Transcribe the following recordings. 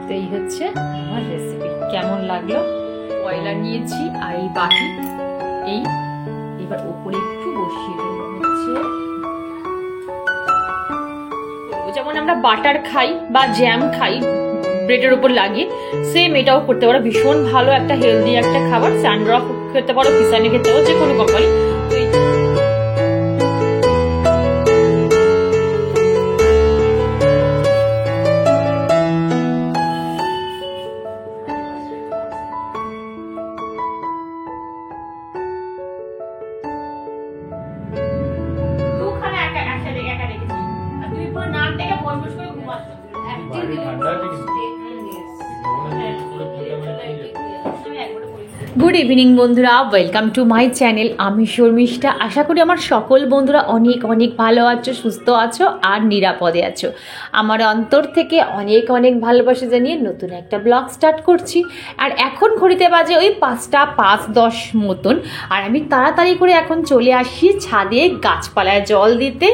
তো এই হচ্ছে আমার রেসিপি। কেমন লাগলো? কয়লা নিয়েছি আর এই বাটি, এই এবার ওপরে একটু বসিয়ে দেবো হচ্ছে, যেমন আমরা বাটার খাই বা জ্যাম খাই ব্রেডের উপর লাগিয়ে, সেম এটাও করতে পারো। ভীষণ ভালো একটা হেলদি একটা খাবার। স্যান্ড্রফ খেতে পারো, কিসানে খেতে পারো, যে কোনো কোম্পানি। গুড ইভিনিং বন্ধুরা, ওয়েলকাম টু মাই চ্যানেল। আমি শর্মিষ্ঠা। আশা করি আমার সকল বন্ধুরা অনেক অনেক ভালো আছো, সুস্থ আছো আর নিরাপদে আছো। আমার অন্তর থেকে অনেক অনেক ভালোবাসা জানিয়ে নতুন একটা ব্লগ স্টার্ট করছি। আর এখন ঘড়িতে বাজে ওই 5টা 5:10 মতন। আর আমি তাড়াতাড়ি করে এখন চলে আসি ছাদে গাছপালায় জল দিতে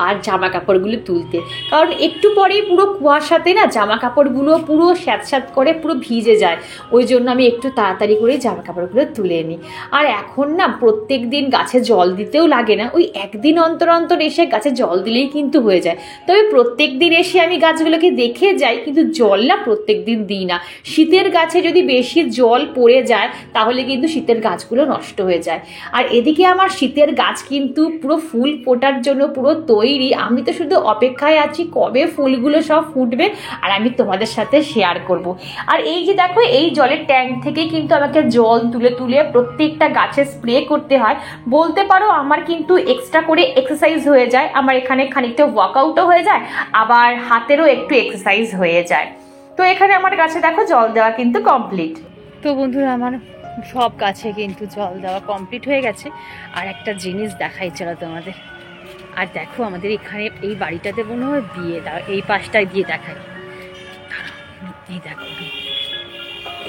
আর জামা কাপড়গুলো তুলতে। কারণ একটু পরেই পুরো কুয়াশাতে না জামা কাপড়গুলো পুরো স্যাঁতস্যাঁত করে পুরো ভিজে যায়। ওই জন্য আমি একটু তাড়াতাড়ি করে জামা কাপড়গুলো তুলে নিই। আর এখন না প্রত্যেক দিন গাছে জল দিতেও লাগে না, ওই একদিন অন্তর অন্তর এসে গাছে জল দিলেই কিন্তু হয়ে যায়। তবে প্রত্যেক দিন এসে আমি গাছগুলোকে দেখে যাই, কিন্তু জল না প্রত্যেক দিন দিই না। শীতের গাছে যদি বেশি জল পড়ে যায় তাহলে কিন্তু শীতের গাছগুলো নষ্ট হয়ে যায়। আর এদিকে আমার শীতের গাছ কিন্তু পুরো ফুল ফোটার জন্য পুরো তৈরি। আমি তো শুধু অপেক্ষায় আছি কবে ফুলগুলো সব ফুটবে আর আমি তোমাদের সাথে শেয়ার করব। আর এই যে দেখো, এই জলের ট্যাঙ্ক থেকে কিন্তু আমাকে জল তুলে তুলে প্রত্যেকটা গাছে স্প্রে করতে হয়। বলতে পারো আমার কিন্তু এক্সট্রা করে এক্সারসাইজ হয়ে যায়। আমার এখানে খানিকটা ওয়ার্কআউটও হয়ে যায়, আবার হাতেরও একটু এক্সারসাইজ হয়ে যায়। তো এখানে আমার গাছে দেখো জল দেওয়া কিন্তু কমপ্লিট। তো বন্ধুরা, আমার সব গাছে কিন্তু জল দেওয়া কমপ্লিট হয়ে গেছে। আর একটা জিনিস দেখাই চলো তোমাদের। আর দেখো আমাদের এখানে এই বাড়িটাতে মনে হয় বিয়ে, এই পাশটায় বিয়ে দেখায়। এই দেখো,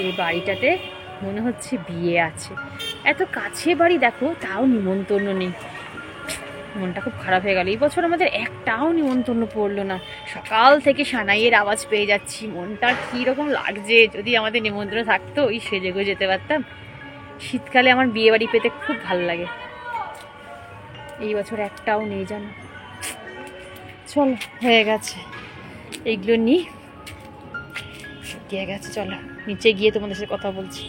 এই বাড়িটাতে মনে হচ্ছে বিয়ে আছে। এত কাছে বাড়ি দেখো, তাও নিমন্ত্রণ নেই। মনটা খুব খারাপ হয়ে গেল। এই বছর আমাদের একটাও নিমন্ত্রণ পড়লো না। সকাল থেকে সানাইয়ের আওয়াজ পেয়ে যাচ্ছি। মনটা কীরকম লাগছে। যদি আমাদের নিমন্ত্রণ থাকতো, ওই সেজে গুজে যেতে পারতাম। শীতকালে আমার বিয়ে বাড়ি পেতে খুব ভালো লাগে। এই বছর একটাও নেই জানো। চলো, হয়ে গেছে, এইগুলো নিই, শুকিয়ে গেছে। চলো নিচে গিয়ে তোমাদের সাথে কথা বলছি।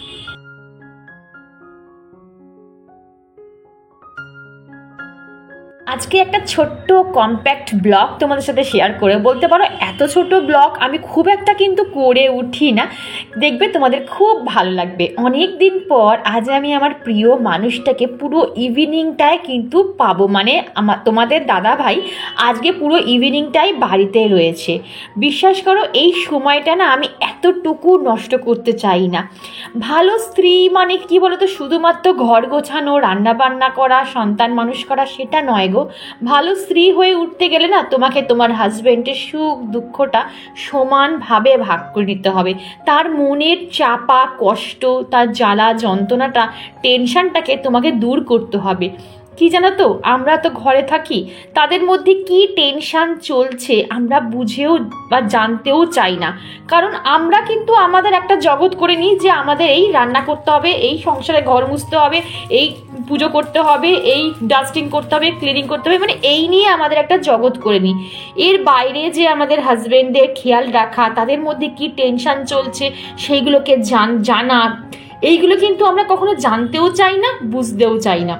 আজকে একটা ছোট্ট কম্প্যাক্ট ব্লগ তোমাদের সাথে শেয়ার করে, বলতে পারো এত ছোট ব্লগ আমি খুব একটা কিন্তু করে উঠি না। দেখবে তোমাদের খুব ভালো লাগবে। অনেক দিন পর আজ আমি আমার প্রিয় মানুষটাকে পুরো ইভিনিংটায় কিন্তু পাবো। মানে তোমাদের দাদা ভাই আজকে পুরো ইভিনিংটাই বাড়িতে রয়েছে। বিশ্বাস করো, এই সময়টা না আমি এতটুকু নষ্ট করতে চাই না। ভালো স্ত্রী মানে কি বলতো, শুধুমাত্র ঘর গোছানো, রান্না বান্না করা, সন্তান মানুষ করা সেটা নয় গো। ভালো স্ত্রী হয়ে উঠতে গেলে না তোমাকে তোমার হাজবেন্ডের সুখ দুঃখটা সমানভাবে ভাগ করে নিতে হবে। তার মনের চাপা কষ্ট, তার জ্বালা যন্ত্রণাটা, টেনশনটাকে তোমাকে দূর করতে হবে। কি জানো তো, আমরা তো ঘরে থাকি, তাদের মধ্যে কি টেনশন চলছে আমরা বুঝেও বা জানতেও চাই না। কারণ আমরা কিন্তু আমাদের একটা জগৎ করে নিই যে আমাদের এই রান্না করতে হবে, এই সংসারে ঘর মুছতে হবে, এই পুজো করতে হবে, এই ডাস্টিং করতে হবে, ক্লিনিং করতে হবে, মানে এই নিয়ে আমাদের একটা জগৎ করে নিই। এর বাইরে যে আমাদের হাজবেন্ডদের খেয়াল রাখা, তাদের মধ্যে কি টেনশন চলছে সেইগুলোকে জানা, এইগুলো কিন্তু আমরা কখনো জানতেও চাই না, বুঝতেও চাই না।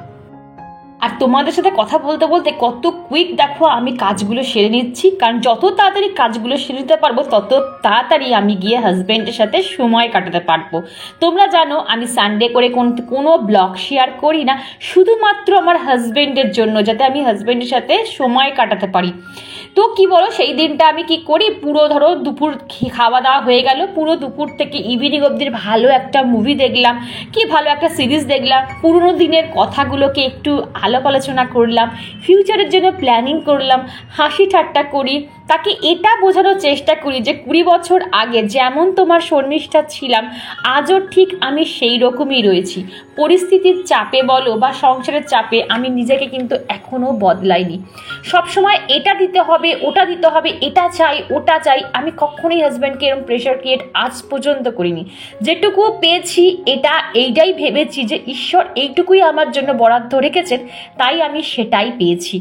আর তোমাদের সাথে কথা বলতে বলতে কত কুইক দেখো আমি কাজগুলো সেরে নিচ্ছি। কারণ যত তাড়াতাড়ি কাজগুলো সেরে নিতে পারবো তত তাড়াতাড়ি আমি গিয়ে হাজব্যান্ডের সাথে সময় কাটাতে পারবো। তোমরা জানো আমি সানডে করে কোনো ব্লগ শেয়ার করি না, শুধুমাত্র আমার হাজব্যান্ডের জন্য, যাতে আমি হাজব্যান্ডের সাথে সময় কাটাতে পারি। তো কি বলো, সেই দিনটা আমি কি করি, পুরো ধরো দুপুর খাওয়া দাওয়া হয়ে গেল, পুরো দুপুর থেকে ইভিনিং অবধি ভালো একটা মুভি দেখলাম, কি ভালো একটা সিরিজ দেখলাম, পুরোনো দিনের কথাগুলোকে একটু আলাপ আলোচনা করলাম, ফিউচারের জন্য প্ল্যানিং করলাম, হাসি ঠাট্টা করি। তাকে এটা বোঝানোর চেষ্টা করি যে 20 বছর আগে যেমন তোমার শর্মিষ্ঠা ছিলাম, আজও ঠিক আমি সেই রকমই রয়েছি। পরিস্থিতির চাপে বলো বা সংসারের চাপে আমি নিজেকে কিন্তু এখনও বদলাইনি। সবসময় এটা দিতে হবে হবে, ওটা দিতে হবে, এটা চাই ওটা চাই। আমি কখনোই হাজব্যান্ডকে এরকম প্রেশার ক্রিয়েট আজ পর্যন্ত করিনি। যেটুকু পেয়েছি এইটাই ভেবেছি যে ঈশ্বর এইটুকুই আমার জন্য বরাদ্দ রেখেছেন, তাই আমি সেটাই পেয়েছি।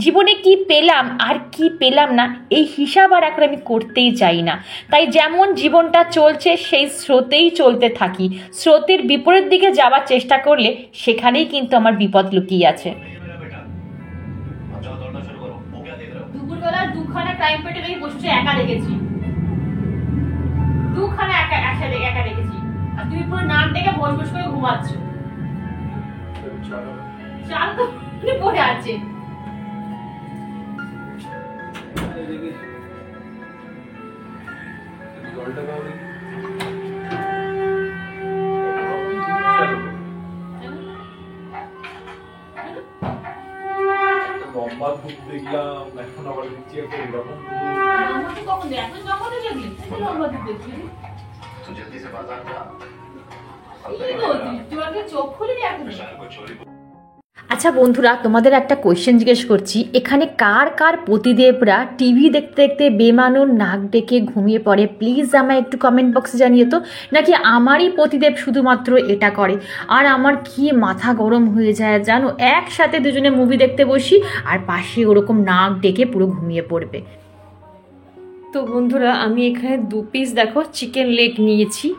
জীবনে কি পেলাম আর কি পেলাম না এই হিসাব আর এখন আমি করতেই চাই না। তাই যেমন জীবনটা চলছে সেই স্রোতেই চলতে থাকি। স্রোতের বিপরীত দিকে যাওয়ার চেষ্টা করলে সেখানেই কিন্তু আমার বিপদ লুকিয়ে আছে। দুপুরবেলা দুখানা টাইম পেটে আমি বসে একা রেখেছি, দুখানা একসাথে একা রেখেছি, আর তুমি পুরো নাক ডেকে বস বস করে ঘুমাচ্ছ। চাল তো পড়ে আছে। দেখলাম এখন আবার দেখছি একটা এরকম কখন এখন যখন দেখলি লম্বা দেখছি तो जल्दी से बाजार जा। চোখ খুলে আচ্ছা বন্ধুরা, তোমাদের একটা কোয়েশ্চেন জিজ্ঞেস করছি, এখানে কার কার পতিদেবরা টিভি দেখতে দেখতে বেমানুন নাক ডেকে ঘুমিয়ে পড়ে? প্লিজ আমায় একটু কমেন্ট বক্সে জানিয়ে তো। নাকি আমারই পতিদেব শুধুমাত্র এটা করে আর আমার কি মাথা গরম হয়ে যায় জানো, একসাথে দুজনে মুভি দেখতে বসি আর পাশে ওরকম নাক ডেকে পুরো ঘুমিয়ে পড়বে। তো বন্ধুরা, আমি এখানে 2 পিস দেখো চিকেন লেগ নিয়েছি।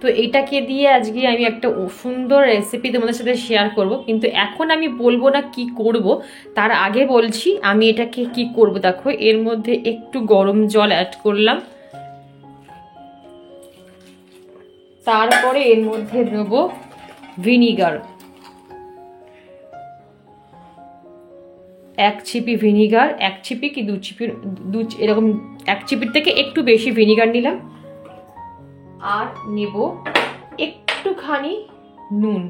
তো এইটাকে দিয়ে আজকে আমি একটা সুন্দর রেসিপি তোমাদের সাথে শেয়ার করব, কিন্তু এখন আমি বলবো না কি করব, তার আগে বলছি আমি এটাকে কি করব। দেখো এর মধ্যে একটু গরম জল অ্যাড করলাম, তারপরে এর মধ্যে দেব ভিনিগার, 1 চিপি ভিনিগার, 1 চিপি কি 2 চিপি, এরকম 1 চিপির থেকে একটু বেশি ভিনিগার নিলাম, আর নেব একটুখানি নুন,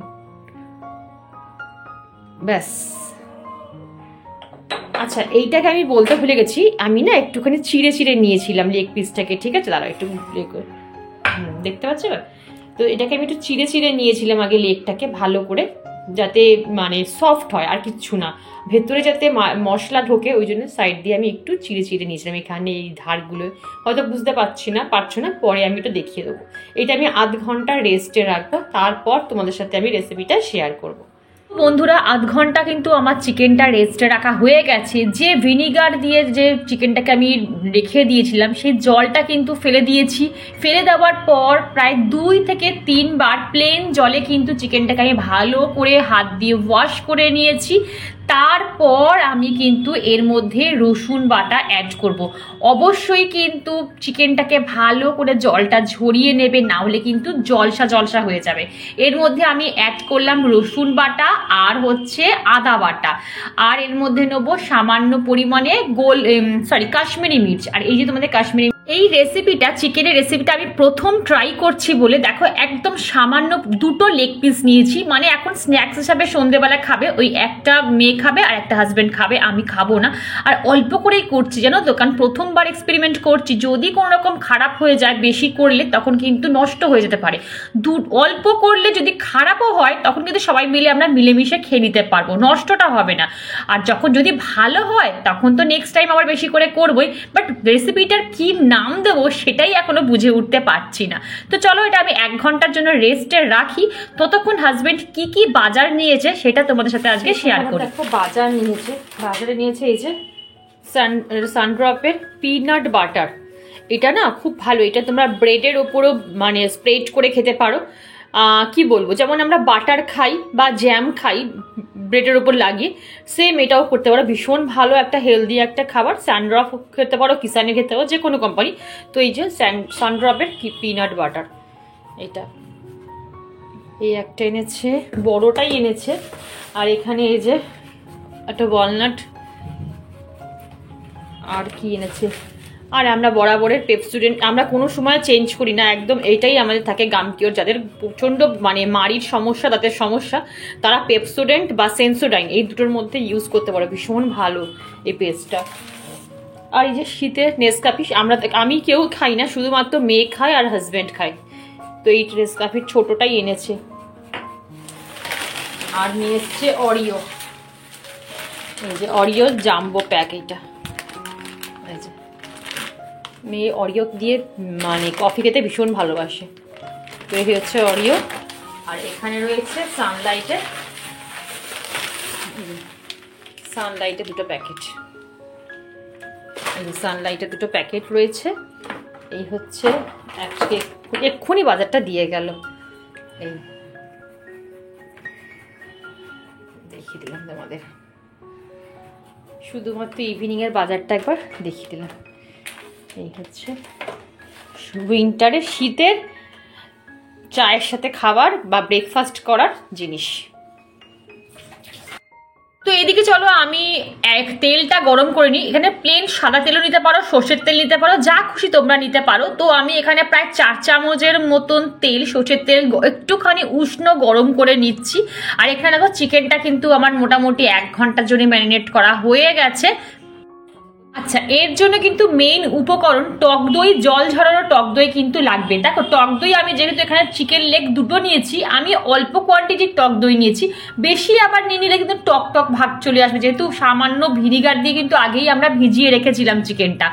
ব্যাস। আচ্ছা এইটাকে আমি বলতে ভুলে গেছি, আমি না একটুখানি চিড়ে চিড়ে নিয়েছিলাম লেগ পিসটাকে, ঠিক আছে দাঁড়াও একটু দেখতে পাচ্ছ। তো এটাকে আমি একটু চিড়ে চিড়ে নিয়েছিলাম আগে লেগটাকে ভালো করে, যাতে মানে সফট হয় আর কিচ্ছু না, ভেতরে যাতে মশলা ঢোকে, ওই জন্য সাইড দিয়ে আমি একটু চিড়ে চিড়ে নিয়েছিলাম এখানে এই ধারগুলো। হয়তো বুঝতে পারছো না, পরে আমি এটা দেখিয়ে দেবো। এটা আমি আধ ঘন্টা রেস্টে রাখবো, তারপর তোমাদের সাথে আমি রেসিপিটা শেয়ার করবো। বন্ধুরা, আধ ঘন্টা কিন্তু আমার চিকেনটা রেস্টে রাখা হয়ে গেছে। যে ভিনিগার দিয়ে যে চিকেনটাকে আমি রেখে দিয়েছিলাম সেই জলটা কিন্তু ফেলে দিয়েছি। ফেলে দেওয়ার পর প্রায় 2 থেকে 3 বার প্লেন জলে কিন্তু চিকেনটাকে আমি ভালো করে হাত দিয়ে ওয়াশ করে নিয়েছি। তারপর আমি কিন্তু এর মধ্যে রসুন বাটা অ্যাড করব। অবশ্যই কিন্তু চিকেনটাকে ভালো করে জলটা ঝরিয়ে নেবে, না হলে কিন্তু জলসা হয়ে যাবে। এর মধ্যে আমি অ্যাড করলাম রসুন বাটা আর হচ্ছে আদা বাটা, আর এর মধ্যে নেবো সামান্য পরিমাণে কাশ্মীরি মির্চ। আর এই যে তোমাদের কাশ্মীরি এই রেসিপিটা, চিকেনের রেসিপিটা আমি প্রথম ট্রাই করছি বলে দেখো একদম সামান্য 2টো লেগ পিস নিয়েছি, মানে এখন স্ন্যাক্স হিসাবে সন্ধ্যেবেলা খাবে, ওই একটা মেয়ে খাবে আর একটা হাজব্যান্ড খাবে, আমি খাবো না। আর অল্প করেই করছি জানো তো, কারণ প্রথমবার এক্সপেরিমেন্ট করছি, যদি কোনো রকম খারাপ হয়ে যায় বেশি করলে তখন কিন্তু নষ্ট হয়ে যেতে পারে। অল্প করলে যদি খারাপও হয় তখন কিন্তু সবাই মিলে আমরা মিলেমিশে খেয়ে নিতে পারবো, নষ্টটা হবে না। আর যদি ভালো হয় তখন তো নেক্সট টাইম আবার বেশি করে করবোই, বাট রেসিপিটার কি নাম দেবো সেটাই এখনো বুঝে উঠতে পারছি না। তো চলো এটা আমি 1 ঘন্টার জন্য রেস্টে রাখি, ততক্ষণ হাজবেন্ড কি বাজার নিয়েছে সেটা তোমাদের সাথে আজকে শেয়ার করি। দেখো বাজারে নিয়েছে এই যে সানড্রপের পিনাট বাটার। এটা না খুব ভালো, এটা তোমরা ব্রেডের ওপরও মানে স্প্রেড করে খেতে পারো। কি বলবো, যেমন আমরা বাটার খাই বা জ্যাম খাই ব্রেডের ওপর লাগিয়ে, সেম এটাও করতে পারো। ভীষণ ভালো একটা হেলদি একটা খাবার। সানড্রপ খেতে পারো, কিষানে খেতে পারো, যে কোনো কোম্পানি। তো এই যে সানড্রপের পিনাট বাটার, এটা এই একটা এনেছে, বড়টাই এনেছে। আর এখানে এই যে একটা ওয়ালনাট, আর কি এনেছে। আর আমরা বরাবরের পেপসুডেন্ট আমরা কোনো সময় চেঞ্জ করি না, একদম এইটাই আমাদের থাকে। গামকিওর যাদের প্রচণ্ড মানে মাড়ির সমস্যা, দাঁতের সমস্যা, তারা পেপসুডেন্ট বা সেন্সোডাইন এই দুটোর মধ্যে ইউজ করতে পারো, ভীষণ ভালো এই পেস্টটা। আর এই যে শীতের নেসকাফি, আমি কেউ খাই না, শুধুমাত্র মেয়ে খায় আর হাজব্যান্ড খায়। তো এই নেসকাফির ছোটোটাই এনেছে। আর নিয়ে এসছে অরিও, এই যে অরিও জাম্বো প্যাক, এইটা এই যে মেয়ে অরিও দিয়ে মানে কফি খেতে ভীষণ ভালোবাসে। তো এই হচ্ছে অরিও। আর এখানে রয়েছে সানলাইটে দুটো প্যাকেট। এই সানলাইটে দুটো প্যাকেট রয়েছে। এই হচ্ছে আজকে এক্ষুনি বাজারটা দিয়ে গেল। এই দেখিয়ে দিলাম তোমাদের, শুধুমাত্র ইভিনিংয়ের বাজারটা একবার দেখিয়ে দিলাম। এই হচ্ছে উইন্টারে শীতের চায়ের সাথে খাবার বা ব্রেকফাস্ট করার জিনিস। তো এদিকে চলো আমি তেলটা গরম করে নিই। এখানে প্লেন সাদা তেলও নিতে পারো, সর্ষের তেল নিতে পারো, যা খুশি তোমরা নিতে পারো। তো আমি এখানে প্রায় 4 চামচের মতন তেল, সর্ষের তেল একটুখানি উষ্ণ গরম করে নিচ্ছি। আর এখানে দেখো চিকেনটা কিন্তু আমার মোটামুটি 1 ঘন্টার জন্য ম্যারিনেট করা হয়ে গেছে। আচ্ছা, এর জন্য কিন্তু মেইন উপকরণ টক দই, জল ঝরানো টক দই কিন্তু লাগবে। দেখো টক দই আমি যেহেতু এখানে চিকেন লেগ দুটো নিয়েছি, আমি অল্প কোয়ান্টিটির টক দই নিয়েছি, বেশি আবার নিয়ে নিলে কিন্তু টক টক ভাগ চলে আসবে, যেহেতু সামান্য ভিনিগার দিয়ে কিন্তু আগেই আমরা ভিজিয়ে রেখেছিলাম চিকেনটা।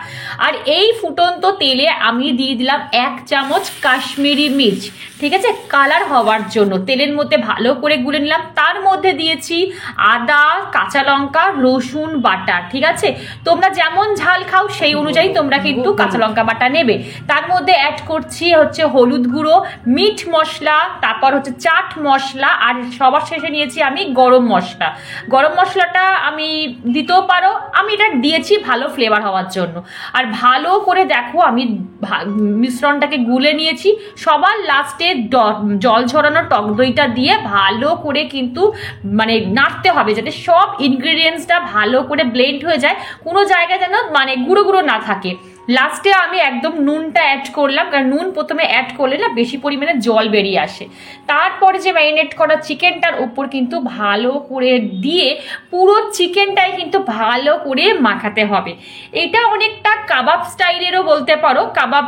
আর এই ফুটন্ত তেলে আমি দিয়ে দিলাম 1 চামচ কাশ্মীরি মির্চ, ঠিক আছে, কালার হওয়ার জন্য। তেলের মধ্যে ভালো করে গুলে নিলাম। তার মধ্যে দিয়েছি আদা, কাঁচা লঙ্কা, রসুন বাটা, ঠিক আছে। তোমরা যেমন ঝাল খাও সেই অনুযায়ী তোমরা কিন্তু কাঁচা লঙ্কা বাটা নেবে। তার মধ্যে অ্যাড করছি হচ্ছে হলুদ গুঁড়ো, মিট মশলা, তারপর হচ্ছে চাট মশলা, আর সবার শেষে নিয়েছি আমি গরম মশলা। গরম মশলাটা আমি দিতেও পারো, আমি এটা দিয়েছি ভালো ফ্লেভার হওয়ার জন্য। আর ভালো করে দেখো আমি মিশ্রণটাকে গুলে নিয়েছি। সবার লাস্টে জল ঝরানো টক দইটা দিয়ে ভালো করে কিন্তু মানে নাড়তে হবে, যাতে সব ইনগ্রিডিয়েন্টসটা ভালো করে ব্লেন্ড হয়ে যায়, কোনো জায়গায় যেন মানে গুঁড়ো গুঁড়ো না থাকে। লাস্টে আমি একদম নুনটা অ্যাড করলাম, কারণ নুন প্রথমে অ্যাড করলে না বেশি পরিমাণে জল বেরিয়ে আসে। তারপরে যে ম্যারিনেট করা চিকেনটার উপর কিন্তু ভালো করে দিয়ে পুরো চিকেনটাই কিন্তু ভালো করে মাখাতে হবে। এটা অনেকটা কাবাব স্টাইলেরও বলতে পারো, কাবাব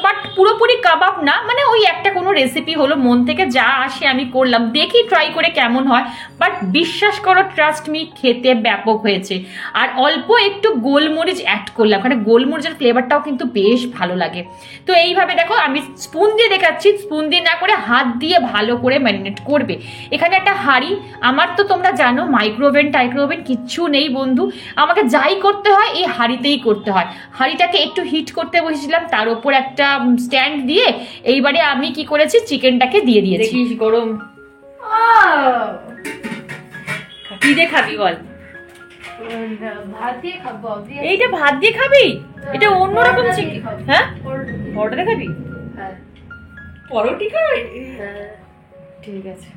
বাট পুরোপুরি কাবাব না, মানে ওই একটা কোনো রেসিপি হলো, মন থেকে যা আসে আমি করলাম, দেখি ট্রাই করে কেমন হয়। বাট বিশ্বাস করো, ট্রাস্ট মি, খেতে ব্যাপক হয়েছে। আর অল্প একটু গোলমরিচ অ্যাড করলাম, মানে গোলমরিচের ফ্লেভারটাও কিন্তু বেশ ভালো লাগে। তো এইভাবে দেখো আমি স্পুন দিয়ে দেখাচ্ছি, স্পুন দিয়ে না করে হাত দিয়ে ভালো করে ম্যারিনেট করবে। এখানে একটা হাঁড়ি, আমার তো তোমরা জানো মাইক্রোওভেন টাইক্রোওভেন কিচ্ছু নেই বন্ধু, আমাকে যাই করতে হয় এই হাঁড়িতেই করতে হয়। হাঁড়িটাকে একটু হিট করতে বসেছিলাম, তার উপর একটা স্ট্যান্ড দিয়ে এইবারে আমি কি করেছি, চিকেনটাকে দিয়ে দিয়েছি। গরম কি দিয়ে খাবি বল? এইটা ভাত দিয়ে খাবি? এটা অন্যরকম চিকেন। হ্যাঁ, পরোটা খাবি? পরোটি খাবি? ঠিক আছে।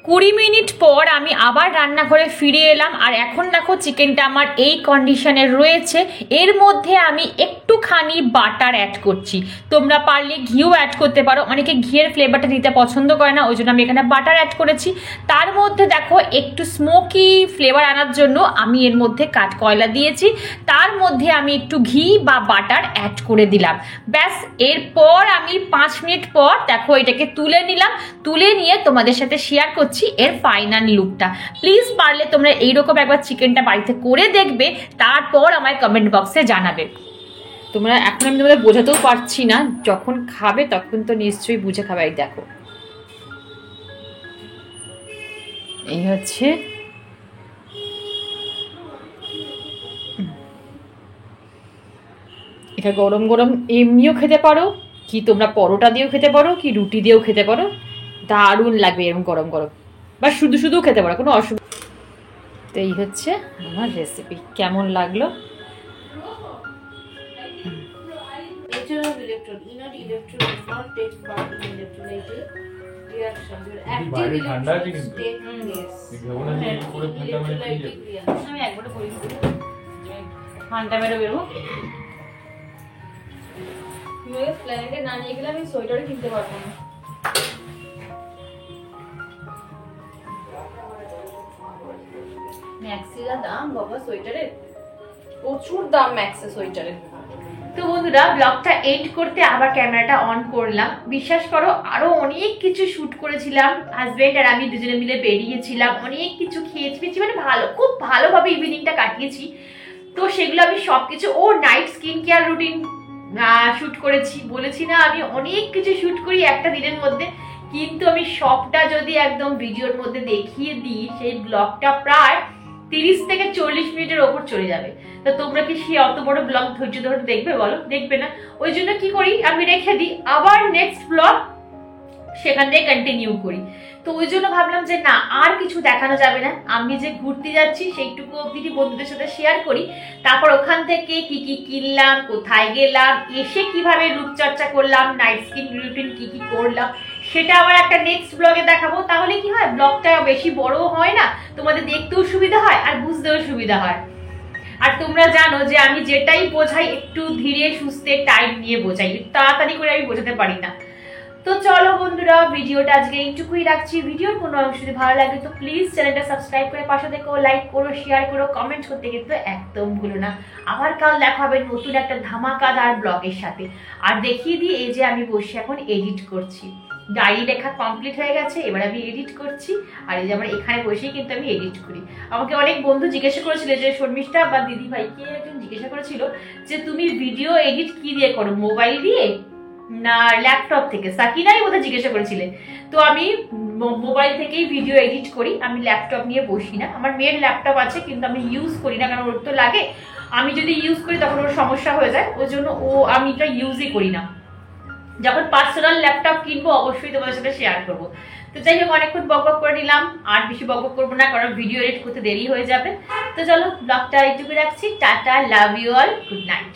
20 মিনিট পর আমি আবার রান্নাঘরে ফিরে এলাম। আর এখন দেখো চিকেনটা আমার এই কন্ডিশনে রয়েছে। এর মধ্যে আমি একটুখানি বাটার অ্যাড করছি, তোমরা পারলে ঘিও অ্যাড করতে পারো, অনেকে ঘিয়ের ফ্লেভারটা দিতে পছন্দ করে না, ওই জন্য আমি এখানে বাটার অ্যাড করেছি। তার মধ্যে দেখো একটু স্মোকি ফ্লেভার আনার জন্য আমি এর মধ্যে কাঠ কয়লা দিয়েছি, তার মধ্যে আমি একটু ঘি বা বাটার অ্যাড করে দিলাম। ব্যাস, এরপর আমি 5 মিনিট পর দেখো এটাকে তুলে নিলাম। তুলে নিয়ে তোমাদের সাথে শেয়ার করছি এর ফাইনাল লুকটা। প্লিজ পারলে তোমরা এইরকম একবার চিকেনটা বাড়িতে করে দেখবে, তারপর আমার কমেন্ট বক্সে জানাবে। তোমরা এখন আমি তোমাদের বোঝাতেও পারছি না, যখন খাবে তখন তো নিশ্চয়ই বুঝে খাবে। এই দেখো, এই হচ্ছে এটা গরম গরম এমনিও খেতে পারো, কি তোমরা পরোটা দিয়েও খেতে পারো, কি রুটি দিয়েও খেতে পারো, দারুণ লাগবে এরকম গরম গরম, বা শুধু শুধু খেতে পারো, কোনো অসুবিধা। তো এই হচ্ছে আমার রেসিপি, কেমন লাগলো? ঠান্ডা মেরে বেরো, না নিয়ে গেলে আমি সোয়েটারও কিনতে পারবো না। ম্যাক্সিরা দাম বাবা সোয়েটারের, প্রচুর দাম ম্যাক্সের সোয়েটারের। তো বন্ধুরা ব্লগটা এন্ড করতে আবার ক্যামেরাটা অন করলাম। বিশ্বাস করো আরো অনেক কিছু শুট করেছিলাম, হাজবেন্ড আর আমি দুজনে মিলে বেরিয়েছিলাম, অনেক কিছু খেয়েছি, মানে ভালো, খুব ভালোভাবে ইভিনিংটা কাটিয়েছি। তো সেগুলো আমি সব কিছু, ও night skin care routine shoot করেছি, বলেছি না আমি অনেক কিছু শ্যুট করি একটা দিনের মধ্যে, কিন্তু আমি সবটা যদি একদম ভিডিওর মধ্যে দেখিয়ে দিই সেই ব্লগটা প্রায় 30 থেকে 40 মিনিটের ওপর চলে যাবে। তো তোমরা কি সেই অত বড় ব্লগ ধৈর্য ধরে দেখবে বলো? দেখবে না। ওই জন্য কি করি, আমি রেখে দিই, আবার নেক্সট ব্লগ সেখান থেকে কন্টিনিউ করি। তো ওই জন্য ভাবলাম যে না, আর কিছু দেখানো যাবে না, আমি যে ঘুরতে যাচ্ছি সেইটুকু অবধি বন্ধুদের সাথে শেয়ার করি, তারপর ওখান থেকে কি কি কিনলাম, কোথায় গেলাম, এসে কিভাবে রূপচর্চা করলাম, নাইট স্কিন রুটিন কি কি করলাম, সেটা আবার একটা নেক্সট ব্লগে দেখাবো। তাহলে কি হয়, ব্লগটা বেশি বড় হয় না, তোমাদের দেখতেও সুবিধা হয় আর বুঝতেও সুবিধা হয়। আর তোমরা জানো যে আমি যেটাই বোঝাই একটু ধীরে সুস্থে টাইম নিয়ে বোঝাই, তাড়াতাড়ি করে আমি বোঝাতে পারি না। তো চলো বন্ধুরা, ভিডিওটা আজকে এইটুকুই রাখছি। ভিডিওর কোনো অংশ যদি ভালো লাগে তো প্লিজ চ্যানেলটা সাবস্ক্রাইব করে পাশে দেখো, লাইক করো, শেয়ার করো, কমেন্ট করতে কিন্তু একদম ভুলো না। আবার কাল দেখা হবে নতুন একটা ধামাকাদার ব্লগের সাথে। আর দেখিয়ে দিই, এই যে আমি বসে এখন এডিট করছি, ডায়েরি লেখা কমপ্লিট হয়ে গেছে, এবার আমি এডিট করছি। আর এই যে আমার এখানে বসেই কিন্তু আমি এডিট করি। আমাকে অনেক বন্ধু জিজ্ঞাসা করেছিল, যে শর্মিষ্ঠা বা দিদি ভাইকে একজন জিজ্ঞাসা করেছিল যে তুমি ভিডিও এডিট কি দিয়ে করো, মোবাইল দিয়ে না ল্যাপটপ থেকে? সাকিনাই বোধহয় জিজ্ঞাসা করেছিলেন। তো আমি মোবাইল থেকেই ভিডিও এডিট করি, আমি ল্যাপটপ নিয়ে বসি না। আমার মেয়ের ল্যাপটপ আছে কিন্তু আমি ইউজ করি না, কারণ ওর তো লাগে, আমি যদি ইউজ করি তখন ওর সমস্যা হয়ে যায়, ওই জন্য আমি এটা ইউজই করি না। যখন পার্সোনাল ল্যাপটপ কিনবো অবশ্যই তোমাদের সাথে শেয়ার করবো। তো যাই হোক, অনেকক্ষণ বকবক করে নিলাম, আর বেশি বকবক করবো না, কারণ ভিডিও এডিট করতে দেরি হয়ে যাবে। তো চলো, ব্লগটা এইটুকু রাখছি। Tata, love you all, good night.